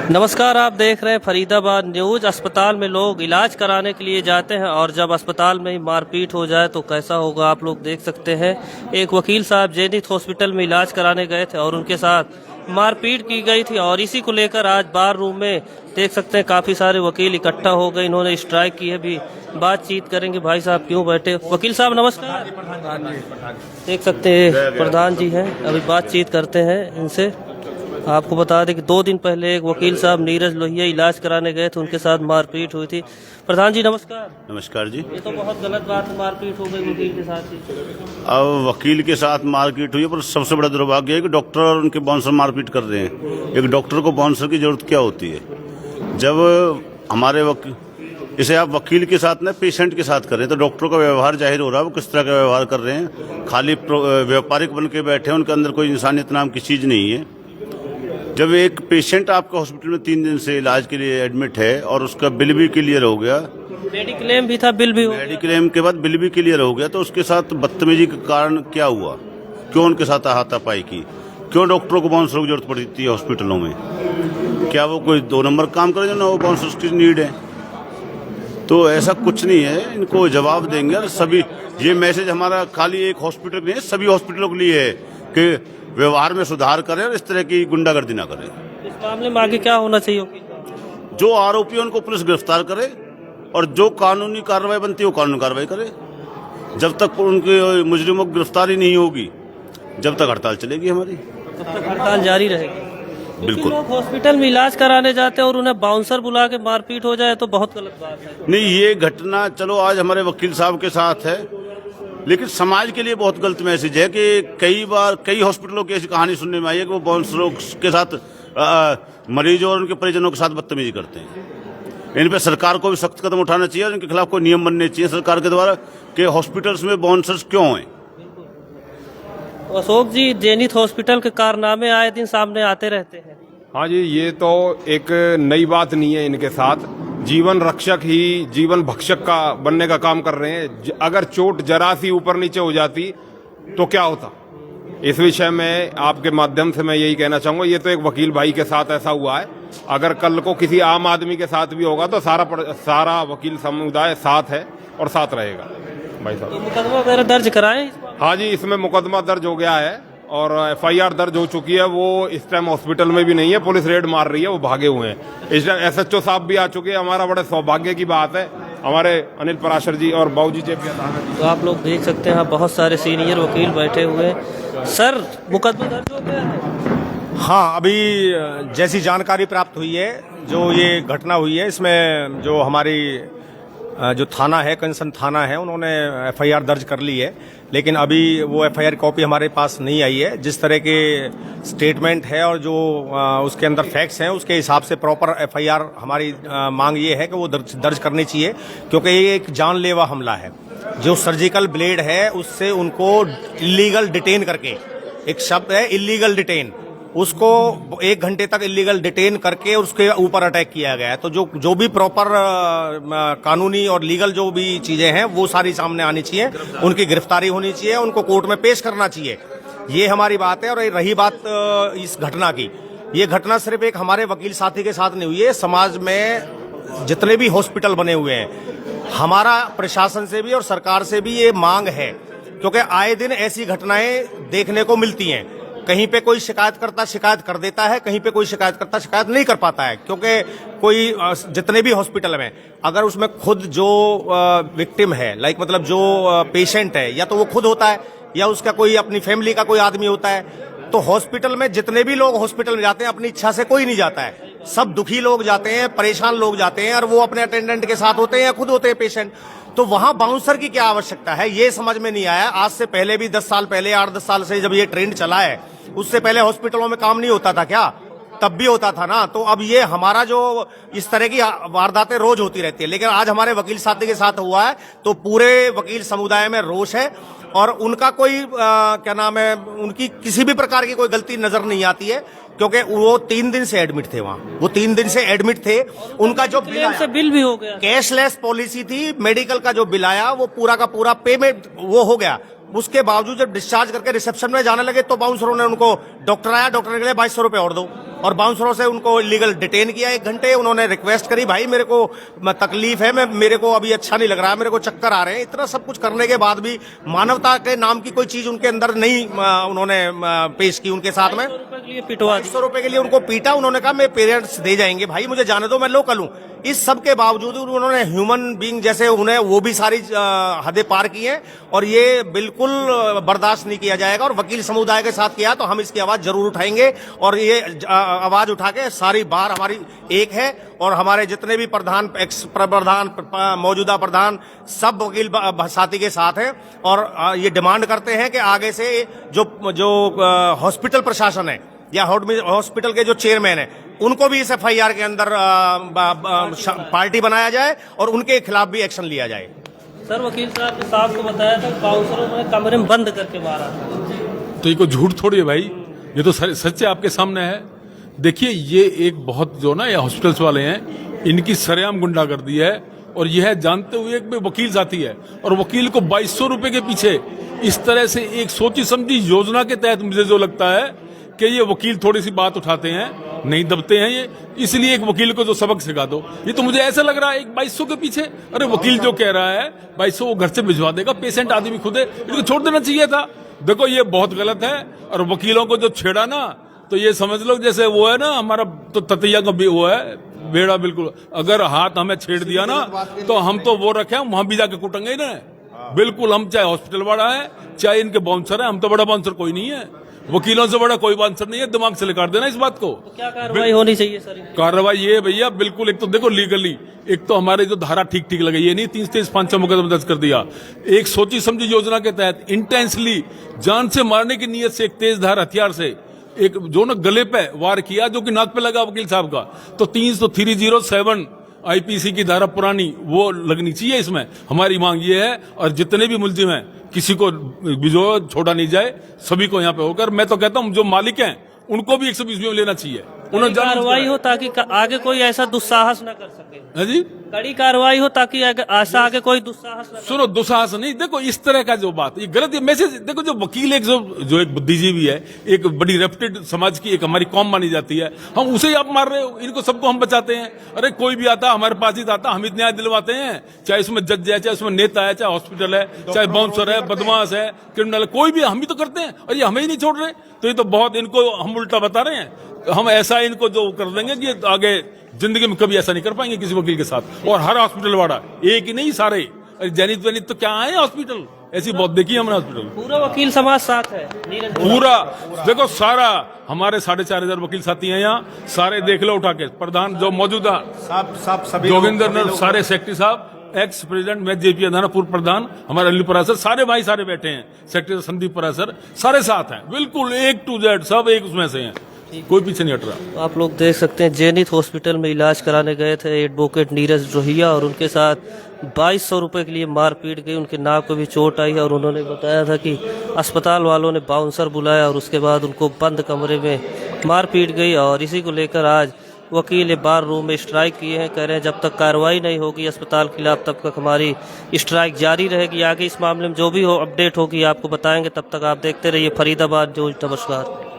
नमस्कार, आप देख रहे हैं फरीदाबाद न्यूज। अस्पताल में लोग इलाज कराने के लिए जाते हैं और जब अस्पताल में ही मारपीट हो जाए तो कैसा होगा आप लोग देख सकते हैं। एक वकील साहब जेनिथ हॉस्पिटल में इलाज कराने गए थे और उनके साथ मारपीट की गई थी और इसी को लेकर आज बार रूम में देख सकते हैं काफ़ी सारे वकील इकट्ठा हो गए। इन्होंने स्ट्राइक की है। भी बातचीत करेंगे। भाई साहब क्यों बैठे? वकील साहब नमस्कार। देख सकते हैं प्रधान जी हैं, अभी बातचीत करते हैं इनसे। आपको बता दें कि 2 दिन पहले एक वकील साहब नीरज लोहिया इलाज कराने गए थे, उनके साथ मारपीट हुई थी। प्रधान जी नमस्कार। नमस्कार जी। ये तो बहुत गलत बात है, मारपीट हो गई वकील के साथ ही। अब वकील के साथ मारपीट हुई है, पर सबसे बड़ा दुर्भाग्य है कि डॉक्टर और उनके बाउंसर मारपीट कर रहे हैं। एक डॉक्टर को बाउंसर की जरूरत क्या होती है? जब हमारे इसे आप वकील के साथ ना पेशेंट के साथ कर रहे हैं तो डॉक्टरों का व्यवहार जाहिर हो रहा है वो किस तरह का व्यवहार कर रहे हैं। खाली व्यापारिक बन के बैठे हैं, उनके अंदर कोई इंसानियत नाम की चीज नहीं है। जब एक पेशेंट आपका हॉस्पिटल में 3 दिन से इलाज के लिए एडमिट है और उसका बिल भी क्लियर हो गया, मेडिक्लेम भी था, बिल भी हो गया। मेडिक्लेम के बाद बिल भी क्लियर हो गया, तो उसके साथ बदतमीजी के कारण क्या हुआ? क्यों उनके साथ हाथापाई की? क्यों डॉक्टरों को बाउंसर की जरूरत पड़ती है हॉस्पिटलों में? क्या वो कोई 2 नंबर काम करे जो ना वो बाउंसर्स की नीड है? तो ऐसा कुछ नहीं है, इनको जवाब देंगे। और सभी ये मैसेज हमारा खाली एक हॉस्पिटल में सभी हॉस्पिटलों के लिए है कि व्यवहार में सुधार करें और इस तरह की गुंडागर्दी ना करें। इस मामले में आगे क्या होना चाहिए? जो आरोपी उनको पुलिस गिरफ्तार करे और जो कानूनी कार्रवाई बनती है वो कानूनी कार्रवाई करे। जब तक उनके मुजरिमों की गिरफ्तारी नहीं होगी जब तक हड़ताल चलेगी हमारी। तब तक हड़ताल जारी रहेगी। बिल्कुल। लोग हॉस्पिटल में इलाज कराने जाते हैं और उन्हें बाउंसर बुला के मारपीट हो जाए तो बहुत गलत बात है। नहीं, ये घटना चलो आज हमारे वकील साहब के साथ है, लेकिन समाज के लिए बहुत गलत मैसेज है कि कई बार कई हॉस्पिटलों की ऐसी कहानी सुनने में आई है कि वो बाउंसरों के साथ मरीजों और उनके परिजनों के साथ बदतमीजी करते हैं। इन पे सरकार को भी सख्त कदम उठाना चाहिए और इनके खिलाफ कोई नियम बनने चाहिए सरकार के द्वारा कि हॉस्पिटल्स में बाउंसर्स क्यों हैं। अशोक जी, जेनिथ हॉस्पिटल के कारनामे आए दिन सामने आते रहते हैं। हाँ जी, ये तो एक नई बात नहीं है। इनके साथ जीवन रक्षक ही जीवन भक्षक का बनने का काम कर रहे हैं। अगर चोट जरा सी ऊपर नीचे हो जाती तो क्या होता? इस विषय में आपके माध्यम से मैं यही कहना चाहूंगा, ये तो एक वकील भाई के साथ ऐसा हुआ है। अगर कल को किसी आम आदमी के साथ भी होगा तो सारा वकील समुदाय साथ है और साथ रहेगा। भाई साहब, तो मुकदमा वगैरह दर्ज कराएं? हाँ जी, इसमें मुकदमा दर्ज हो गया है और FIR दर्ज हो चुकी है। वो इस टाइम हॉस्पिटल में भी नहीं है, पुलिस रेड मार रही है, वो भागे हुए हैं। इस टाइम SHO साहब भी आ चुके हैं। हमारा बड़े सौभाग्य की बात है, हमारे अनिल पराशर जी और बाबूजी JP अदालत। तो आप लोग देख सकते हैं बहुत सारे सीनियर वकील बैठे हुए हैं। सर, मुकदमा दर्ज हो गया है? हाँ, अभी जैसी जानकारी प्राप्त हुई है, जो ये घटना हुई है, इसमें जो हमारी जो थाना है, कंसर्न थाना है, उन्होंने FIR दर्ज कर ली है, लेकिन अभी वो FIR कॉपी हमारे पास नहीं आई है। जिस तरह के स्टेटमेंट है और जो उसके अंदर फैक्ट्स हैं उसके हिसाब से प्रॉपर FIR हमारी मांग ये है कि वो दर्ज करनी चाहिए, क्योंकि ये एक जानलेवा हमला है। जो सर्जिकल ब्लेड है उससे उनको इलीगल डिटेन करके, एक शब्द है इलीगल डिटेन, उसको 1 घंटे तक इलीगल डिटेन करके उसके ऊपर अटैक किया गया है। तो जो भी प्रॉपर कानूनी और लीगल जो भी चीजें हैं वो सारी सामने आनी चाहिए, उनकी गिरफ्तारी होनी चाहिए, उनको कोर्ट में पेश करना चाहिए। ये हमारी बात है। और रही बात इस घटना की, ये घटना सिर्फ एक हमारे वकील साथी के साथ नहीं हुई है। समाज में जितने भी हॉस्पिटल बने हुए हैं, हमारा प्रशासन से भी और सरकार से भी ये मांग है, क्योंकि आए दिन ऐसी घटनाएं देखने को मिलती हैं। कहीं पे कोई शिकायतकर्ता शिकायत कर देता है, कहीं पे कोई शिकायतकर्ता शिकायत नहीं कर पाता है, क्योंकि कोई जितने भी हॉस्पिटल में अगर उसमें खुद जो विक्टिम है, लाइक मतलब जो पेशेंट है, या तो वो खुद होता है या उसका कोई अपनी फैमिली का कोई आदमी होता है, तो हॉस्पिटल में जितने भी लोग हॉस्पिटल में जाते हैं अपनी इच्छा से कोई नहीं जाता है। सब दुखी लोग जाते हैं, परेशान लोग जाते हैं, और वो अपने अटेंडेंट के साथ होते हैं या खुद होते हैं पेशेंट। तो वहां बाउंसर की क्या आवश्यकता है, ये समझ में नहीं आया। आज से पहले भी 10 साल पहले, 8-10 साल से जब ये ट्रेंड चला है, उससे पहले हॉस्पिटलों में काम नहीं होता था क्या? तब भी होता था ना। तो अब ये हमारा जो इस तरह की वारदातें रोज होती रहती है, लेकिन आज हमारे वकील साथी के साथ हुआ है तो पूरे वकील समुदाय में रोष है और उनका कोई क्या नाम है, उनकी किसी भी प्रकार की कोई गलती नजर नहीं आती है, क्योंकि वो 3 दिन से एडमिट थे वहां। वो 3 दिन से एडमिट थे। उनका जो बिल भी हो गया, कैशलेस पॉलिसी थी, मेडिकल का जो बिल आया वो पूरा का पूरा पेमेंट वो हो गया। उसके बावजूद जब डिस्चार्ज करके रिसेप्शन में जाने लगे तो बाउंसरों ने उनको, डॉक्टर आया, डॉक्टर ने कहा 2200 रुपए और दो। और बाउंसरों से उनको इलीगल डिटेन किया 1 घंटे। उन्होंने रिक्वेस्ट करी, भाई मेरे को तकलीफ है, मेरे को अभी अच्छा नहीं लग रहा, मेरे को चक्कर आ रहे हैं। इतना सब कुछ करने के बाद भी मानवता के नाम की कोई चीज उनके अंदर नहीं उन्होंने पेश की उनके साथ में। 250 रुपए के लिए उनको पीटा। उन्होंने कहा मेरे पेरेंट्स दे जाएंगे, भाई मुझे जाने दो, मैं लोकल हूं। इस सब के बावजूद उन्होंने ह्यूमन बीइंग जैसे उन्हें वो भी सारी हदें पार की हैं और ये बिल्कुल बर्दाश्त नहीं किया जाएगा। और वकील समुदाय के साथ किया तो हम इसकी आवाज जरूर उठाएंगे और ये आवाज उठा के सारी बार हमारी एक है। और हमारे जितने भी प्रधान, एक्स प्रधान, मौजूदा प्रधान, सब वकील साथी के साथ हैं और ये डिमांड करते हैं कि आगे से जो हॉस्पिटल प्रशासन है या हॉस्पिटल के जो चेयरमैन है उनको भी इस एफआईआर के अंदर पार्टी बनाया जाए और उनके खिलाफ भी एक्शन लिया जाए। सर, वकील साहब ने साहब को बताया था बाउंसरों ने कमरे में बंद करके मारा। तो ये कोई झूठ थोड़ी है भाई, ये तो सच है, आपके सामने है। देखिए, ये एक बहुत जो ना ये हॉस्पिटल्स वाले हैं, इनकी सरेआम गुंडागर्दी है और यह जानते हुए एक वकील साथी है और वकील को 2200 रुपए के पीछे इस तरह से एक सोची समझी योजना के तहत मुझे जो लगता है कि ये वकील थोड़ी सी बात उठाते हैं, नहीं दबते हैं ये, इसलिए एक वकील को जो सबक सिखा दो। ये तो मुझे ऐसा लग रहा है एक 2200 के पीछे, अरे वकील जो कह रहा है 2200 वो घर से भिजवा देगा, पेशेंट आदमी खुद है, इनको छोड़ देना चाहिए था। देखो ये बहुत गलत है। और वकीलों को जो छेड़ा ना, तो ये समझ लो जैसे वो है ना हमारा तो ततैया का भी वो है बेड़ा, बिल्कुल अगर हाथ हमें छेड़ दिया ना तो हम तो वो रखे हम वहां भी जाके कुटेंगे ही ना। बिल्कुल, हम चाहे हॉस्पिटल वाला है चाहे इनके बाउंसर है, हम तो बड़ा बाउंसर कोई नहीं है, वकीलों से बड़ा कोई बाउंसर नहीं है। दिमाग से निकाल देना इस बात को। तो क्या कार्रवाई होनी चाहिए सर? कार्रवाई ये भैया बिल्कुल, एक तो देखो लीगली, एक तो हमारे जो धारा ठीक ठीक लगी, ये नहीं 3-5 मुकदमा दर्ज कर दिया। एक सोची समझी योजना के तहत इंटेंसली जान से मारने की नीयत से एक तेज धार हथियार से एक जो ना गले पे वार किया जो कि नाक पे लगा वकील साहब का, तो 307 आईपीसी की धारा पुरानी वो लगनी चाहिए इसमें। हमारी मांग ये है और जितने भी मुलजिम हैं किसी को भी जो छोड़ा नहीं जाए, सभी को यहाँ पे होकर, मैं तो कहता हूँ जो मालिक हैं उनको भी 120 में लेना चाहिए। उन्हें कार्रवाई हो ताकि आगे कोई ऐसा दुस्साहस न कर सके। है जी, कड़ी कार्रवाई हो ताकि ऐसा आगे कोई दुस्साहस न। सुनो, दुस्साहस नहीं, देखो इस तरह का जो बात ये गलत मैसेज। देखो जो वकील एक जो एक बुद्धिजीवी है, एक बड़ी रेप्यूटेड समाज की एक हमारी कौम मानी जाती है, हम उसे ही आप मार रहे हो। इनको सबको हम बचाते हैं, अरे कोई भी आता हमारे पास ही आता, हम न्याय दिलवाते हैं, चाहे उसमें जज है, चाहे उसमें नेता है, चाहे हॉस्पिटल है, चाहे बाउंसर है, बदमाश है, क्रिमिनल है, कोई भी, हम ही तो करते हैं और ये हमें ही नहीं छोड़ रहे। तो ये तो बहुत इनको हम उल्टा बता रहे हैं। हम ऐसा इनको जो कर देंगे कि आगे जिंदगी में कभी ऐसा नहीं कर पाएंगे किसी वकील के साथ। और हर हॉस्पिटल वाला एक ही नहीं, सारे, अरे जैनित वैनित तो क्या है हॉस्पिटल, ऐसी बहुत देखी हमने हॉस्पिटल। पूरा वकील समाज साथ है, पूरा देखो, सारा हमारे 4500 वकील साथी हैं यहाँ, सारे देख लो उठा के, प्रधान जो मौजूदा सभी जोगिंदर, सारे सेक्रेटरी साहब, एक्स प्रेसिडेंट में जेपी अधाना, पूर्व प्रधान हमारे अली परासर, सारे भाई सारे बैठे हैं, सेक्रेटरी संदीप परासर, सारे साथ हैं, बिल्कुल A to Z सब एक उसमें से हैं, कोई पीछे नहीं हट रहा। आप लोग देख सकते हैं जेनिथ हॉस्पिटल में इलाज कराने गए थे एडवोकेट नीरज रोहिया और उनके साथ 2200 रुपए के लिए मारपीट गई, उनके नाक को भी चोट आई और उन्होंने बताया था कि अस्पताल वालों ने बाउंसर बुलाया और उसके बाद उनको बंद कमरे में मारपीट गई। और इसी को लेकर आज वकील बार रूम में स्ट्राइक किए हैं, कह रहे हैं जब तक कार्रवाई नहीं होगी अस्पताल के खिलाफ तब तक हमारी स्ट्राइक जारी रहेगी। आगे इस मामले में जो भी हो अपडेट होगी आपको बताएंगे। तब तक आप देखते रहिए फरीदाबाद न्यूज़। नमस्कार।